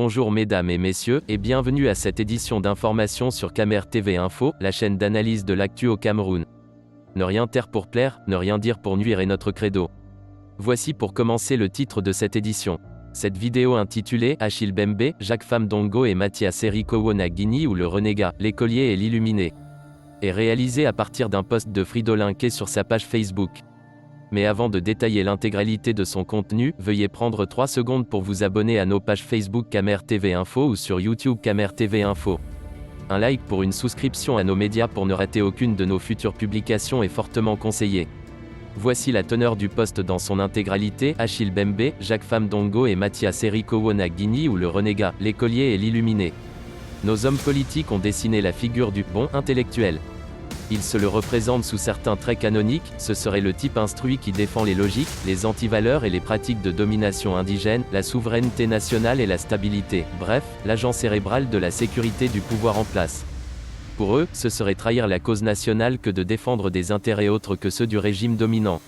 Bonjour mesdames et messieurs, et bienvenue à cette édition d'information sur Camer TV Info, la chaîne d'analyse de l'actu au Cameroun. Ne rien taire pour plaire, ne rien dire pour nuire est notre credo. Voici pour commencer le titre de cette édition. Cette vidéo intitulée « Achille Bembe, Jacques Famdongo et Mathias Seriko Wonagini ou le renégat, l'écolier et l'illuminé » est réalisée à partir d'un post de Fridolin Quay sur sa page Facebook. Mais avant de détailler l'intégralité de son contenu, veuillez prendre 3 secondes pour vous abonner à nos pages Facebook Camer TV Info ou sur YouTube Camer TV Info. Un like pour une souscription à nos médias pour ne rater aucune de nos futures publications est fortement conseillé. Voici la teneur du post dans son intégralité. Achille Bembe, Jacques Famdongo et Mathias Seriko Wonagini ou le renégat, l'écolier et l'illuminé. Nos hommes politiques ont dessiné la figure du bon intellectuel. Ils se le représentent sous certains traits canoniques, ce serait le type instruit qui défend les logiques, les antivaleurs et les pratiques de domination indigène, la souveraineté nationale et la stabilité, bref, l'agent cérébral de la sécurité du pouvoir en place. Pour eux, ce serait trahir la cause nationale que de défendre des intérêts autres que ceux du régime dominant.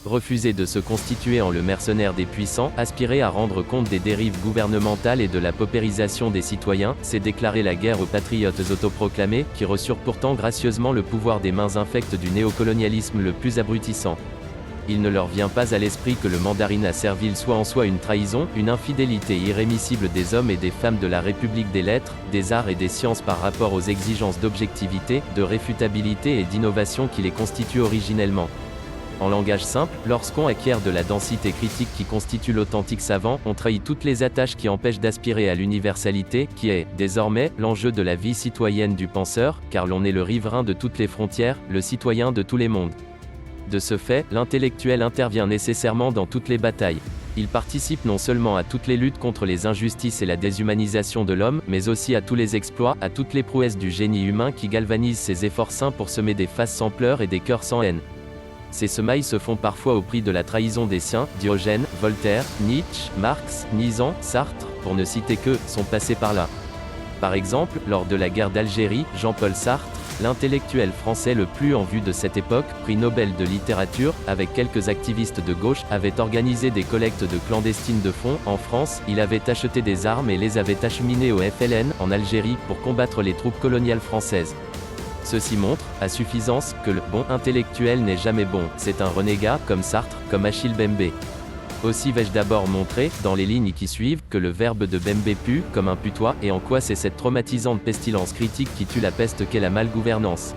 Refuser de se constituer en le mercenaire des puissants, aspirer à rendre compte des dérives gouvernementales et de la paupérisation des citoyens, c'est déclarer la guerre aux patriotes autoproclamés, qui reçurent pourtant gracieusement le pouvoir des mains infectes du néocolonialisme le plus abrutissant. Il ne leur vient pas à l'esprit que le mandarinat servile soit en soi une trahison, une infidélité irrémissible des hommes et des femmes de la République des lettres, des arts et des sciences par rapport aux exigences d'objectivité, de réfutabilité et d'innovation qui les constituent originellement. En langage simple, lorsqu'on acquiert de la densité critique qui constitue l'authentique savant, on trahit toutes les attaches qui empêchent d'aspirer à l'universalité, qui est, désormais, l'enjeu de la vie citoyenne du penseur, car l'on est le riverain de toutes les frontières, le citoyen de tous les mondes. De ce fait, l'intellectuel intervient nécessairement dans toutes les batailles. Il participe non seulement à toutes les luttes contre les injustices et la déshumanisation de l'homme, mais aussi à tous les exploits, à toutes les prouesses du génie humain qui galvanisent ses efforts saints pour semer des faces sans pleurs et des cœurs sans haine. Ces semailles se font parfois au prix de la trahison des siens. Diogène, Voltaire, Nietzsche, Marx, Nizan, Sartre, pour ne citer que, sont passés par là. Par exemple, lors de la guerre d'Algérie, Jean-Paul Sartre, l'intellectuel français le plus en vue de cette époque, prix Nobel de littérature, avec quelques activistes de gauche, avait organisé des collectes de clandestines de fonds. En France, il avait acheté des armes et les avait acheminées au FLN, en Algérie, pour combattre les troupes coloniales françaises. Ceci montre, à suffisance, que le bon intellectuel n'est jamais bon, c'est un renégat, comme Sartre, comme Achille Bembe. Aussi vais-je d'abord montrer, dans les lignes qui suivent, que le verbe de Bembe pue, comme un putois, et en quoi c'est cette traumatisante pestilence critique qui tue la peste qu'est la malgouvernance.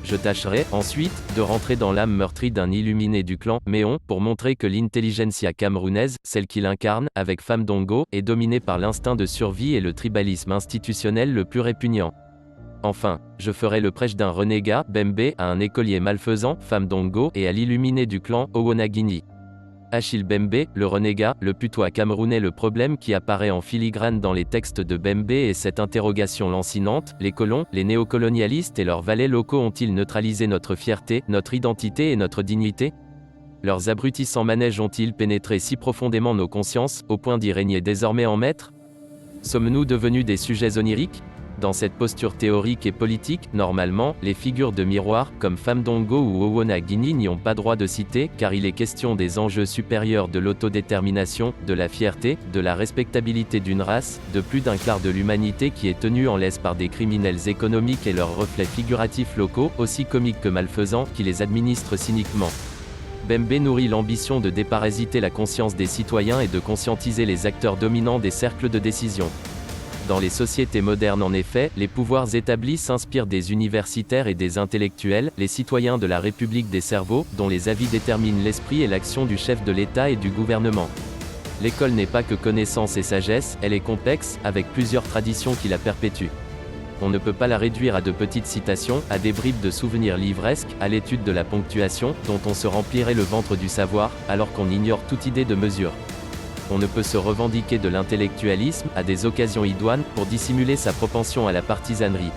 Je tâcherai, ensuite, de rentrer dans l'âme meurtrie d'un illuminé du clan Méon, pour montrer que l'intelligentsia camerounaise, celle qu'il incarne, avec Famdongo, est dominée par l'instinct de survie et le tribalisme institutionnel le plus répugnant. Enfin, je ferai le prêche d'un renégat, Bembe, à un écolier malfaisant, Famdongo, et à l'illuminé du clan, Wonagini. Achille Bembe, le renégat, le putois camerounais. Le problème qui apparaît en filigrane dans les textes de Bembe est cette interrogation lancinante: les colons, les néocolonialistes et leurs valets locaux ont-ils neutralisé notre fierté, notre identité et notre dignité? Leurs abrutissants manèges ont-ils pénétré si profondément nos consciences, au point d'y régner désormais en maître? Sommes-nous devenus des sujets oniriques? Dans cette posture théorique et politique, normalement, les figures de miroir, comme Famdongo ou Wonagini n'y ont pas droit de citer, car il est question des enjeux supérieurs de l'autodétermination, de la fierté, de la respectabilité d'une race, de plus d'un quart de l'humanité qui est tenue en laisse par des criminels économiques et leurs reflets figuratifs locaux, aussi comiques que malfaisants, qui les administrent cyniquement. Bembe nourrit l'ambition de déparasiter la conscience des citoyens et de conscientiser les acteurs dominants des cercles de décision. Dans les sociétés modernes en effet, les pouvoirs établis s'inspirent des universitaires et des intellectuels, les citoyens de la République des cerveaux, dont les avis déterminent l'esprit et l'action du chef de l'État et du gouvernement. L'école n'est pas que connaissance et sagesse, elle est complexe, avec plusieurs traditions qui la perpétuent. On ne peut pas la réduire à de petites citations, à des bribes de souvenirs livresques, à l'étude de la ponctuation, dont on se remplirait le ventre du savoir, alors qu'on ignore toute idée de mesure. On ne peut se revendiquer de l'intellectualisme, à des occasions idoines, pour dissimuler sa propension à la partisanerie.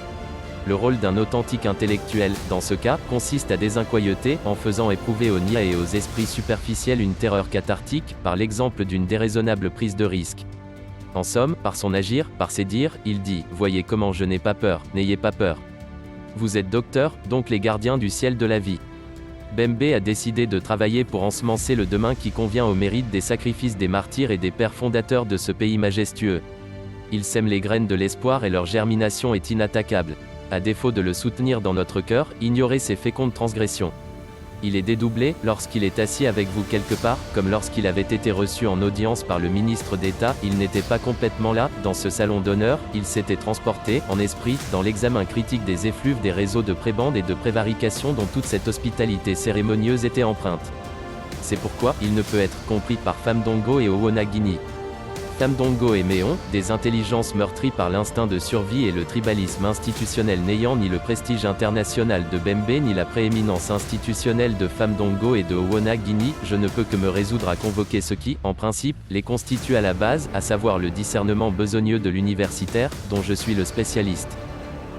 Le rôle d'un authentique intellectuel, dans ce cas, consiste à désincoyoter, en faisant éprouver aux niais et aux esprits superficiels une terreur cathartique, par l'exemple d'une déraisonnable prise de risque. En somme, par son agir, par ses dires, il dit « Voyez comment je n'ai pas peur, n'ayez pas peur. Vous êtes docteurs, donc les gardiens du ciel de la vie. » Bembe a décidé de travailler pour ensemencer le demain qui convient au mérite des sacrifices des martyrs et des pères fondateurs de ce pays majestueux. Il sème les graines de l'espoir et leur germination est inattaquable. À défaut de le soutenir dans notre cœur, ignorez ses fécondes transgressions. Il est dédoublé, lorsqu'il est assis avec vous quelque part, comme lorsqu'il avait été reçu en audience par le ministre d'État, il n'était pas complètement là, dans ce salon d'honneur, il s'était transporté, en esprit, dans l'examen critique des effluves des réseaux de prébande et de prévarication dont toute cette hospitalité cérémonieuse était empreinte. C'est pourquoi, il ne peut être compris par Famdongo et Owonagini. Famdongo et Méon, des intelligences meurtries par l'instinct de survie et le tribalisme institutionnel n'ayant ni le prestige international de Bembe ni la prééminence institutionnelle de Famdongo et de Owonagini, je ne peux que me résoudre à convoquer ce qui, en principe, les constitue à la base, à savoir le discernement besogneux de l'universitaire, dont je suis le spécialiste.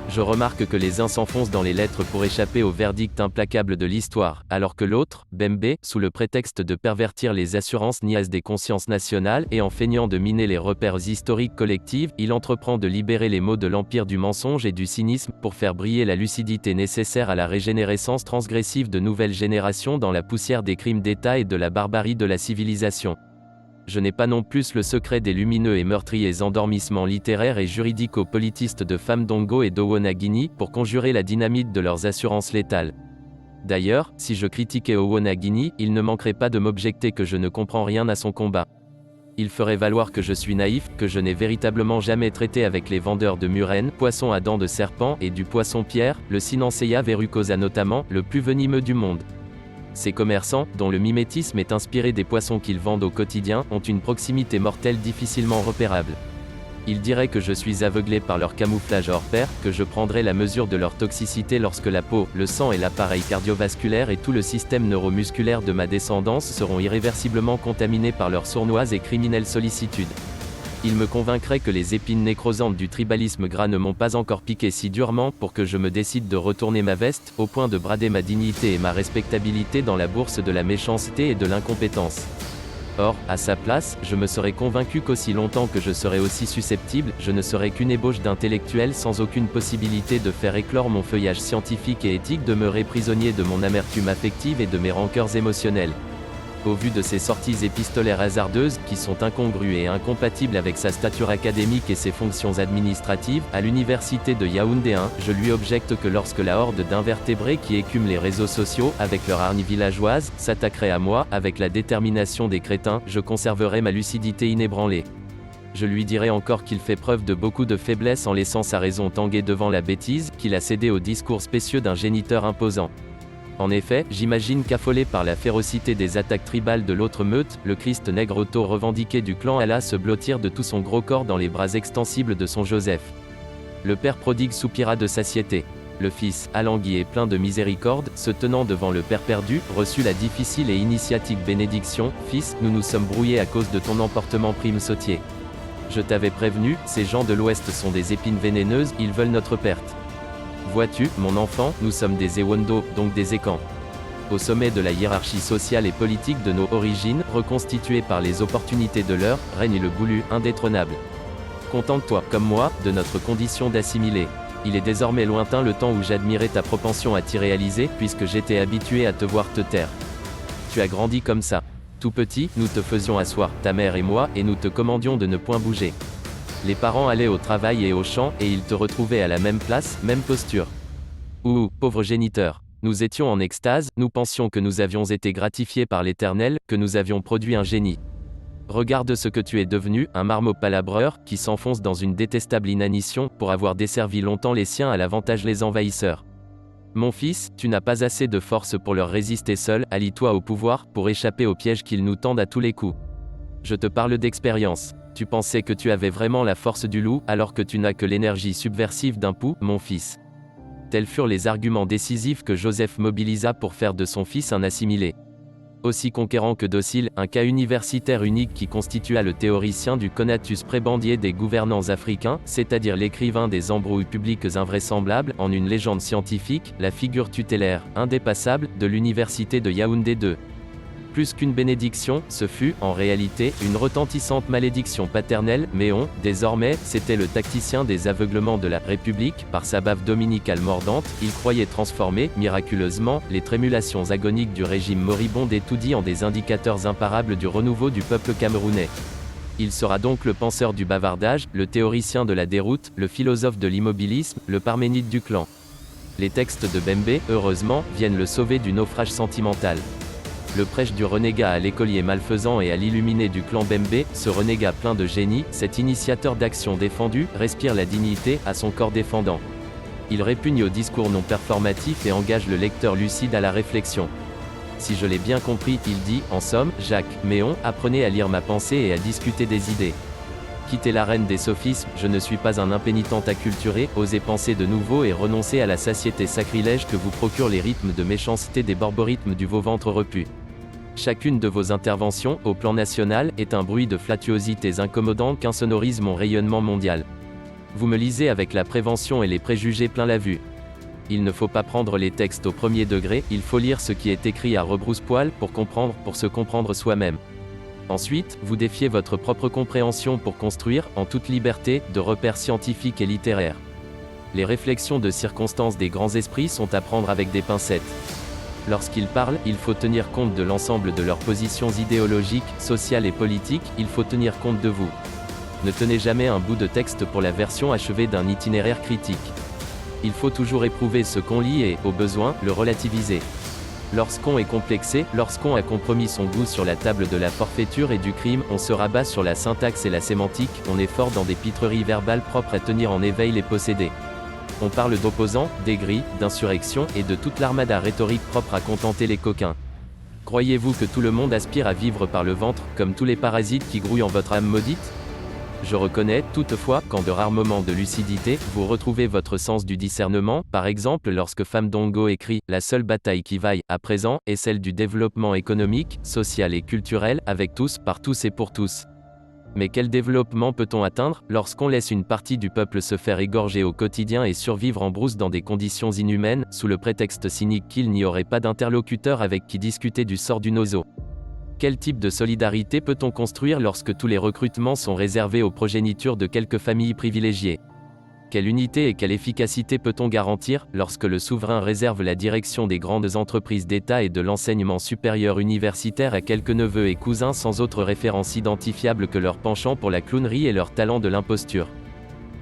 Je remarque que les uns s'enfoncent dans les lettres pour échapper au verdict implacable de l'histoire, alors que l'autre, Bembe, sous le prétexte de pervertir les assurances niaises des consciences nationales et en feignant de miner les repères historiques collectifs, il entreprend de libérer les mots de l'empire du mensonge et du cynisme, pour faire briller la lucidité nécessaire à la régénérescence transgressive de nouvelles générations dans la poussière des crimes d'État et de la barbarie de la civilisation. Je n'ai pas non plus le secret des lumineux et meurtriers endormissements littéraires et juridico-politistes de Famdongo et d'Owonagini, pour conjurer la dynamite de leurs assurances létales. D'ailleurs, si je critiquais Owonagini, il ne manquerait pas de m'objecter que je ne comprends rien à son combat. Il ferait valoir que je suis naïf, que je n'ai véritablement jamais traité avec les vendeurs de murènes, poissons à dents de serpent et du poisson-pierre, le Sinanceia verrucosa notamment, le plus venimeux du monde. Ces commerçants, dont le mimétisme est inspiré des poissons qu'ils vendent au quotidien, ont une proximité mortelle difficilement repérable. Ils diraient que je suis aveuglé par leur camouflage hors pair, que je prendrai la mesure de leur toxicité lorsque la peau, le sang et l'appareil cardiovasculaire et tout le système neuromusculaire de ma descendance seront irréversiblement contaminés par leur sournoise et criminelle sollicitude. Ils me convaincraient que les épines nécrosantes du tribalisme gras ne m'ont pas encore piqué si durement pour que je me décide de retourner ma veste, au point de brader ma dignité et ma respectabilité dans la bourse de la méchanceté et de l'incompétence. Or, à sa place, je me serais convaincu qu'aussi longtemps que je serais aussi susceptible, je ne serais qu'une ébauche d'intellectuel sans aucune possibilité de faire éclore mon feuillage scientifique et éthique, demeurer prisonnier de mon amertume affective et de mes rancœurs émotionnelles. Au vu de ces sorties épistolaires hasardeuses, qui sont incongrues et incompatibles avec sa stature académique et ses fonctions administratives, à l'université de Yaoundé 1, je lui objecte que lorsque la horde d'invertébrés qui écume les réseaux sociaux, avec leur hargne villageoise, s'attaquerait à moi, avec la détermination des crétins, je conserverai ma lucidité inébranlée. Je lui dirai encore qu'il fait preuve de beaucoup de faiblesse en laissant sa raison tanguer devant la bêtise, qu'il a cédé au discours spécieux d'un géniteur imposant. En effet, j'imagine qu'affolé par la férocité des attaques tribales de l'autre meute, le Christ nègre auto-revendiqué du clan alla se blottir de tout son gros corps dans les bras extensibles de son Joseph. Le père prodigue soupira de satiété. Le fils, alangui et plein de miséricorde, se tenant devant le père perdu, reçut la difficile et initiatique bénédiction: « Fils, nous nous sommes brouillés à cause de ton emportement prime sautier. Je t'avais prévenu, ces gens de l'Ouest sont des épines vénéneuses, ils veulent notre perte. Vois-tu, mon enfant, nous sommes des Ewondo, donc des Ekans. Au sommet de la hiérarchie sociale et politique de nos origines, reconstituée par les opportunités de l'heure, règne le goulu, indétrônable. Contente-toi, comme moi, de notre condition d'assimilé. Il est désormais lointain le temps où j'admirais ta propension à t'y réaliser, puisque j'étais habitué à te voir te taire. Tu as grandi comme ça. Tout petit, nous te faisions asseoir, ta mère et moi, et nous te commandions de ne point bouger. Les parents allaient au travail et au champ, et ils te retrouvaient à la même place, même posture. Ouh, pauvre géniteur. Nous étions en extase, nous pensions que nous avions été gratifiés par l'Éternel, que nous avions produit un génie. Regarde ce que tu es devenu, un marmot palabreur, qui s'enfonce dans une détestable inanition, pour avoir desservi longtemps les siens à l'avantage les envahisseurs. Mon fils, tu n'as pas assez de force pour leur résister seul, allie-toi au pouvoir, pour échapper aux pièges qu'ils nous tendent à tous les coups. Je te parle d'expérience. Tu pensais que tu avais vraiment la force du loup, alors que tu n'as que l'énergie subversive d'un pou, mon fils. Tels furent les arguments décisifs que Joseph mobilisa pour faire de son fils un assimilé. Aussi conquérant que docile, un cas universitaire unique qui constitua le théoricien du conatus prébandier des gouvernants africains, c'est-à-dire l'écrivain des embrouilles publiques invraisemblables, en une légende scientifique, la figure tutélaire, indépassable, de l'université de Yaoundé 2. Plus qu'une bénédiction, ce fut, en réalité, une retentissante malédiction paternelle. Méon, désormais, c'était le tacticien des aveuglements de la République. Par sa bave dominicale mordante, il croyait transformer, miraculeusement, les trémulations agoniques du régime moribond d'étoudis en des indicateurs imparables du renouveau du peuple camerounais. Il sera donc le penseur du bavardage, le théoricien de la déroute, le philosophe de l'immobilisme, le Parménide du clan. Les textes de Bembe, heureusement, viennent le sauver du naufrage sentimental. Le prêche du renégat à l'écolier malfaisant et à l'illuminé du clan Bembe, ce renégat plein de génie, cet initiateur d'action défendue, respire la dignité, à son corps défendant. Il répugne au discours non performatif et engage le lecteur lucide à la réflexion. Si je l'ai bien compris, il dit, en somme, Jacques, Méon, apprenez à lire ma pensée et à discuter des idées. Quittez l'arène des sophismes, je ne suis pas un impénitent acculturé, osez penser de nouveau et renoncer à la satiété sacrilège que vous procurent les rythmes de méchanceté des borborythmes du vos ventres repus. Chacune de vos interventions, au plan national, est un bruit de flatuosités incommodantes qu'insonorise mon rayonnement mondial. Vous me lisez avec la prévention et les préjugés plein la vue. Il ne faut pas prendre les textes au premier degré, il faut lire ce qui est écrit à rebrousse-poil pour comprendre, pour se comprendre soi-même. Ensuite, vous défiez votre propre compréhension pour construire, en toute liberté, de repères scientifiques et littéraires. Les réflexions de circonstance des grands esprits sont à prendre avec des pincettes. Lorsqu'ils parlent, il faut tenir compte de l'ensemble de leurs positions idéologiques, sociales et politiques, il faut tenir compte de vous. Ne tenez jamais un bout de texte pour la version achevée d'un itinéraire critique. Il faut toujours éprouver ce qu'on lit et, au besoin, le relativiser. Lorsqu'on est complexé, lorsqu'on a compromis son goût sur la table de la forfaiture et du crime, on se rabat sur la syntaxe et la sémantique, on est fort dans des pitreries verbales propres à tenir en éveil les possédés. On parle d'opposants, d'aigris, d'insurrection, et de toute l'armada rhétorique propre à contenter les coquins. Croyez-vous que tout le monde aspire à vivre par le ventre, comme tous les parasites qui grouillent en votre âme maudite ? Je reconnais, toutefois, qu'en de rares moments de lucidité, vous retrouvez votre sens du discernement, par exemple lorsque Famdongo écrit « La seule bataille qui vaille, à présent, est celle du développement économique, social et culturel, avec tous, par tous et pour tous ». Mais quel développement peut-on atteindre, lorsqu'on laisse une partie du peuple se faire égorger au quotidien et survivre en brousse dans des conditions inhumaines, sous le prétexte cynique qu'il n'y aurait pas d'interlocuteur avec qui discuter du sort du nozo ? Quel type de solidarité peut-on construire lorsque tous les recrutements sont réservés aux progénitures de quelques familles privilégiées ? Quelle unité et quelle efficacité peut-on garantir, lorsque le souverain réserve la direction des grandes entreprises d'État et de l'enseignement supérieur universitaire à quelques neveux et cousins sans autre référence identifiable que leur penchant pour la clownerie et leur talent de l'imposture ?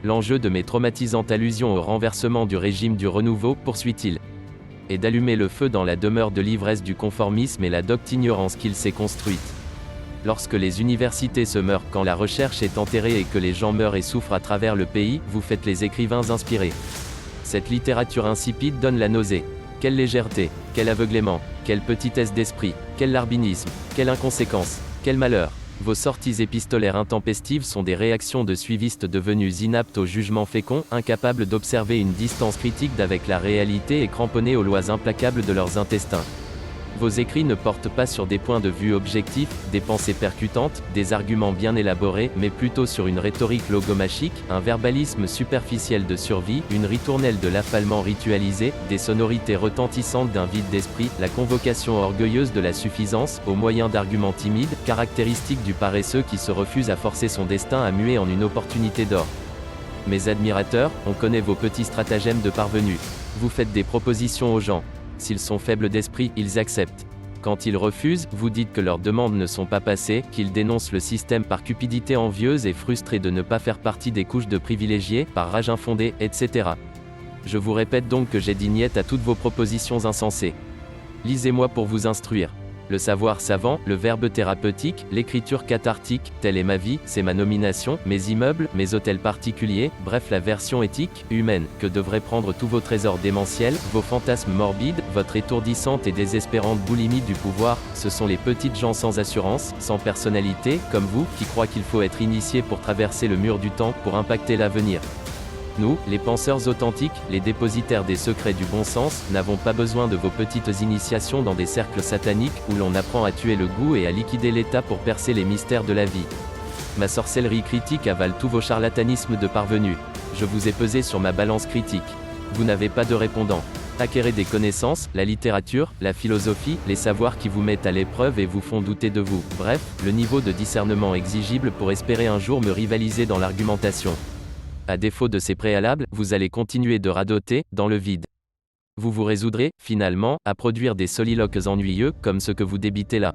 L'enjeu de mes traumatisantes allusions au renversement du régime du renouveau, poursuit-il, est d'allumer le feu dans la demeure de l'ivresse du conformisme et la docte ignorance qu'il s'est construite. Lorsque les universités se meurent, quand la recherche est enterrée et que les gens meurent et souffrent à travers le pays, vous faites les écrivains inspirés. Cette littérature insipide donne la nausée. Quelle légèreté, quel aveuglément, quelle petitesse d'esprit, quel larbinisme, quelle inconséquence, quel malheur. Vos sorties épistolaires intempestives sont des réactions de suivistes devenus inaptes au jugement fécond, incapables d'observer une distance critique d'avec la réalité et cramponnés aux lois implacables de leurs intestins. Vos écrits ne portent pas sur des points de vue objectifs, des pensées percutantes, des arguments bien élaborés, mais plutôt sur une rhétorique logomachique, un verbalisme superficiel de survie, une ritournelle de l'affalement ritualisé, des sonorités retentissantes d'un vide d'esprit, la convocation orgueilleuse de la suffisance, au moyen d'arguments timides, caractéristiques du paresseux qui se refuse à forcer son destin à muer en une opportunité d'or. Mes admirateurs, on connaît vos petits stratagèmes de parvenus. Vous faites des propositions aux gens. S'ils sont faibles d'esprit, ils acceptent. Quand ils refusent, vous dites que leurs demandes ne sont pas passées, qu'ils dénoncent le système par cupidité envieuse et frustrés de ne pas faire partie des couches de privilégiés, par rage infondée, etc. Je vous répète donc que j'ai dit niet à toutes vos propositions insensées. Lisez-moi pour vous instruire. Le savoir savant, le verbe thérapeutique, l'écriture cathartique, telle est ma vie, c'est ma nomination, mes immeubles, mes hôtels particuliers, bref la version éthique, humaine, que devraient prendre tous vos trésors démentiels, vos fantasmes morbides, votre étourdissante et désespérante boulimie du pouvoir, ce sont les petites gens sans assurance, sans personnalité, comme vous, qui croient qu'il faut être initié pour traverser le mur du temps, pour impacter l'avenir. Nous, les penseurs authentiques, les dépositaires des secrets du bon sens, n'avons pas besoin de vos petites initiations dans des cercles sataniques, où l'on apprend à tuer le goût et à liquider l'État pour percer les mystères de la vie. Ma sorcellerie critique avale tous vos charlatanismes de parvenus. Je vous ai pesé sur ma balance critique. Vous n'avez pas de répondant. Acquérez des connaissances, la littérature, la philosophie, les savoirs qui vous mettent à l'épreuve et vous font douter de vous. Bref, le niveau de discernement exigible pour espérer un jour me rivaliser dans l'argumentation. À défaut de ces préalables, vous allez continuer de radoter, dans le vide. Vous vous résoudrez, finalement, à produire des soliloques ennuyeux, comme ce que vous débitez là.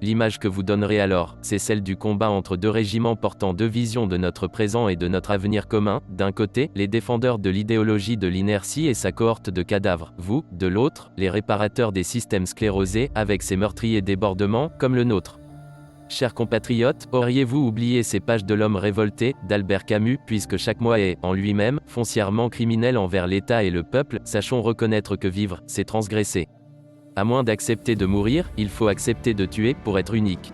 L'image que vous donnerez alors, c'est celle du combat entre deux régiments portant deux visions de notre présent et de notre avenir commun, d'un côté, les défendeurs de l'idéologie de l'inertie et sa cohorte de cadavres, vous, de l'autre, les réparateurs des systèmes sclérosés, avec ses meurtriers débordements, comme le nôtre. Chers compatriotes, auriez-vous oublié ces pages de l'homme révolté, d'Albert Camus, puisque chaque moi est, en lui-même, foncièrement criminel envers l'État et le peuple, sachons reconnaître que vivre, c'est transgresser. À moins d'accepter de mourir, il faut accepter de tuer, pour être unique.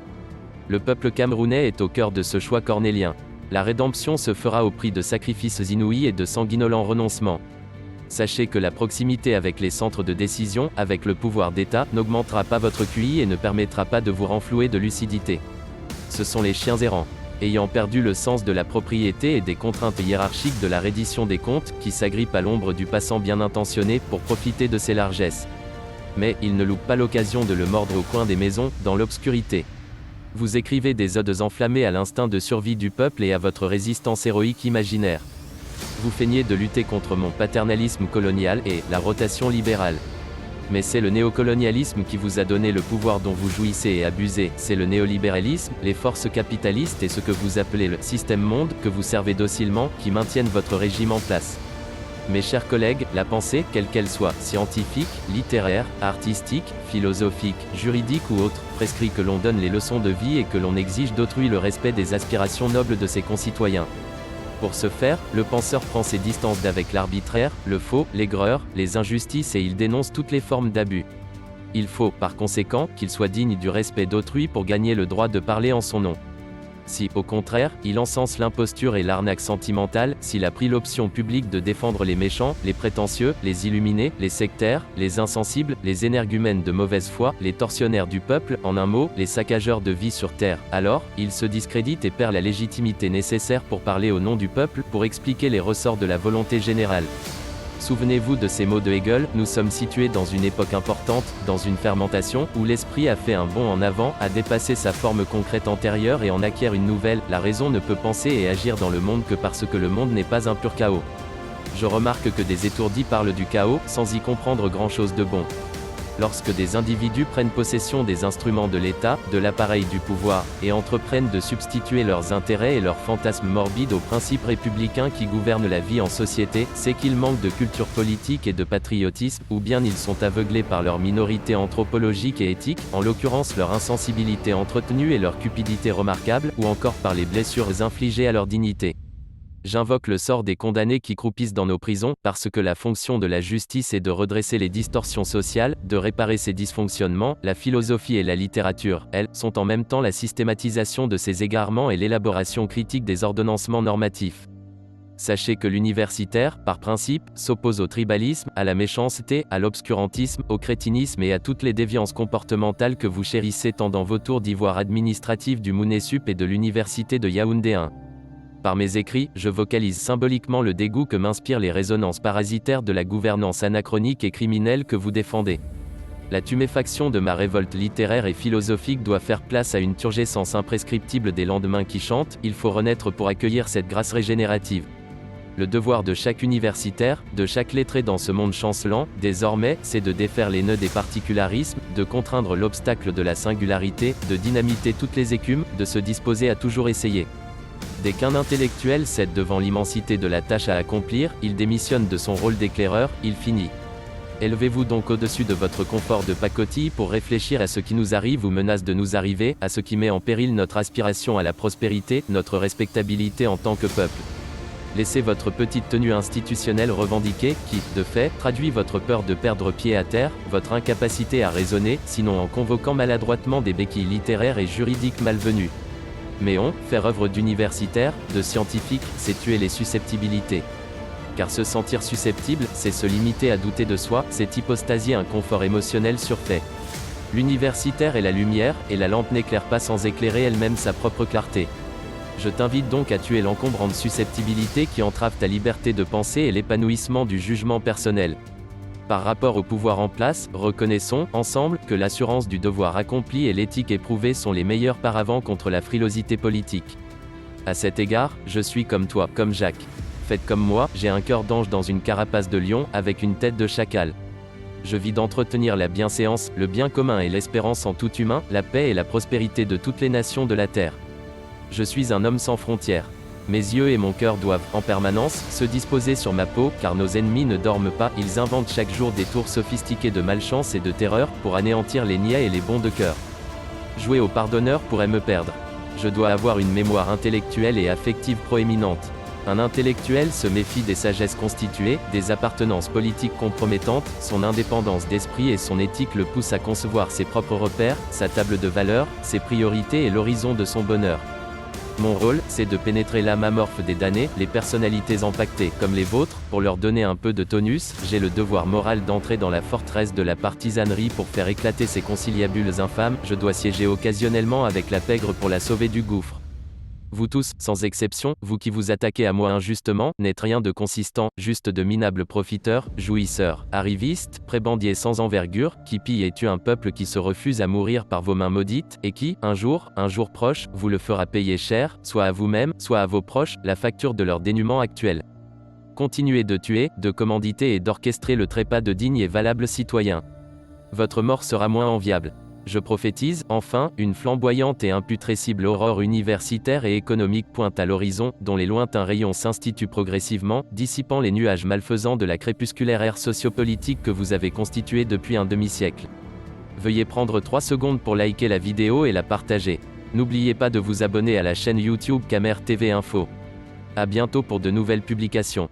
Le peuple camerounais est au cœur de ce choix cornélien. La rédemption se fera au prix de sacrifices inouïs et de sanguinolents renoncements. Sachez que la proximité avec les centres de décision, avec le pouvoir d'État, n'augmentera pas votre QI et ne permettra pas de vous renflouer de lucidité. Ce sont les chiens errants, ayant perdu le sens de la propriété et des contraintes hiérarchiques de la reddition des comptes, qui s'agrippent à l'ombre du passant bien intentionné pour profiter de ses largesses. Mais ils ne loupent pas l'occasion de le mordre au coin des maisons, dans l'obscurité. Vous écrivez des odes enflammées à l'instinct de survie du peuple et à votre résistance héroïque imaginaire. Vous feignez de lutter contre mon paternalisme colonial et la rotation libérale. Mais c'est le néocolonialisme qui vous a donné le pouvoir dont vous jouissez et abusez, c'est le néolibéralisme, les forces capitalistes et ce que vous appelez le système monde, que vous servez docilement, qui maintiennent votre régime en place. Mes chers collègues, la pensée, quelle qu'elle soit, scientifique, littéraire, artistique, philosophique, juridique ou autre, prescrit que l'on donne les leçons de vie et que l'on exige d'autrui le respect des aspirations nobles de ses concitoyens. Pour ce faire, le penseur prend ses distances d'avec l'arbitraire, le faux, l'aigreur, les injustices et il dénonce toutes les formes d'abus. Il faut, par conséquent, qu'il soit digne du respect d'autrui pour gagner le droit de parler en son nom. Si, au contraire, il encense l'imposture et l'arnaque sentimentale, s'il a pris l'option publique de défendre les méchants, les prétentieux, les illuminés, les sectaires, les insensibles, les énergumènes de mauvaise foi, les tortionnaires du peuple, en un mot, les saccageurs de vie sur terre, alors, il se discrédite et perd la légitimité nécessaire pour parler au nom du peuple, pour expliquer les ressorts de la volonté générale. Souvenez-vous de ces mots de Hegel, nous sommes situés dans une époque importante, dans une fermentation, où l'esprit a fait un bond en avant, a dépassé sa forme concrète antérieure et en acquiert une nouvelle, la raison ne peut penser et agir dans le monde que parce que le monde n'est pas un pur chaos. Je remarque que des étourdis parlent du chaos, sans y comprendre grand-chose de bon. Lorsque des individus prennent possession des instruments de l'État, de l'appareil du pouvoir, et entreprennent de substituer leurs intérêts et leurs fantasmes morbides aux principes républicains qui gouvernent la vie en société, c'est qu'ils manquent de culture politique et de patriotisme, ou bien ils sont aveuglés par leur minorité anthropologique et éthique, en l'occurrence leur insensibilité entretenue et leur cupidité remarquable, ou encore par les blessures infligées à leur dignité. J'invoque le sort des condamnés qui croupissent dans nos prisons, parce que la fonction de la justice est de redresser les distorsions sociales, de réparer ces dysfonctionnements. La philosophie et la littérature, elles, sont en même temps la systématisation de ces égarements et l'élaboration critique des ordonnancements normatifs. Sachez que l'universitaire, par principe, s'oppose au tribalisme, à la méchanceté, à l'obscurantisme, au crétinisme et à toutes les déviances comportementales que vous chérissez tant dans vos tours d'ivoire administratifs du Mounetsup et de l'université de Yaoundé 1. Par mes écrits, je vocalise symboliquement le dégoût que m'inspirent les résonances parasitaires de la gouvernance anachronique et criminelle que vous défendez. La tuméfaction de ma révolte littéraire et philosophique doit faire place à une turgescence imprescriptible des lendemains qui chantent, il faut renaître pour accueillir cette grâce régénérative. Le devoir de chaque universitaire, de chaque lettré dans ce monde chancelant, désormais, c'est de défaire les nœuds des particularismes, de contraindre l'obstacle de la singularité, de dynamiter toutes les écumes, de se disposer à toujours essayer. Dès qu'un intellectuel cède devant l'immensité de la tâche à accomplir, il démissionne de son rôle d'éclaireur, il finit. Élevez-vous donc au-dessus de votre confort de pacotille pour réfléchir à ce qui nous arrive ou menace de nous arriver, à ce qui met en péril notre aspiration à la prospérité, notre respectabilité en tant que peuple. Laissez votre petite tenue institutionnelle revendiquée, qui, de fait, traduit votre peur de perdre pied à terre, votre incapacité à raisonner, sinon en convoquant maladroitement des béquilles littéraires et juridiques malvenues. Mais faire œuvre d'universitaire, de scientifique, c'est tuer les susceptibilités. Car se sentir susceptible, c'est se limiter à douter de soi, c'est hypostasier un confort émotionnel surfait. L'universitaire est la lumière, et la lampe n'éclaire pas sans éclairer elle-même sa propre clarté. Je t'invite donc à tuer l'encombrante susceptibilité qui entrave ta liberté de penser et l'épanouissement du jugement personnel. Par rapport au pouvoir en place, reconnaissons, ensemble, que l'assurance du devoir accompli et l'éthique éprouvée sont les meilleurs paravents contre la frilosité politique. À cet égard, je suis comme toi, comme Jacques. Faites comme moi, j'ai un cœur d'ange dans une carapace de lion, avec une tête de chacal. Je vis d'entretenir la bienséance, le bien commun et l'espérance en tout humain, la paix et la prospérité de toutes les nations de la terre. Je suis un homme sans frontières. Mes yeux et mon cœur doivent, en permanence, se disposer sur ma peau, car nos ennemis ne dorment pas, ils inventent chaque jour des tours sophistiqués de malchance et de terreur, pour anéantir les niais et les bons de cœur. Jouer au pardonneur pourrait me perdre. Je dois avoir une mémoire intellectuelle et affective proéminente. Un intellectuel se méfie des sagesses constituées, des appartenances politiques compromettantes, son indépendance d'esprit et son éthique le poussent à concevoir ses propres repères, sa table de valeurs, ses priorités et l'horizon de son bonheur. Mon rôle, c'est de pénétrer l'âme amorphe des damnés, les personnalités empaquetées, comme les vôtres, pour leur donner un peu de tonus. J'ai le devoir moral d'entrer dans la forteresse de la partisanerie pour faire éclater ces conciliabules infâmes. Je dois siéger occasionnellement avec la pègre pour la sauver du gouffre. Vous tous, sans exception, vous qui vous attaquez à moi injustement, n'êtes rien de consistant, juste de minables profiteurs, jouisseurs, arrivistes, prébendiers sans envergure, qui pillent et tuent un peuple qui se refuse à mourir par vos mains maudites, et qui, un jour proche, vous le fera payer cher, soit à vous-même, soit à vos proches, la facture de leur dénuement actuel. Continuez de tuer, de commanditer et d'orchestrer le trépas de dignes et valables citoyens. Votre mort sera moins enviable. Je prophétise, enfin, une flamboyante et imputrescible aurore universitaire et économique pointe à l'horizon, dont les lointains rayons s'instituent progressivement, dissipant les nuages malfaisants de la crépusculaire ère sociopolitique que vous avez constituée depuis un demi-siècle. Veuillez prendre 3 secondes pour liker la vidéo et la partager. N'oubliez pas de vous abonner à la chaîne YouTube Camer TV Info. À bientôt pour de nouvelles publications.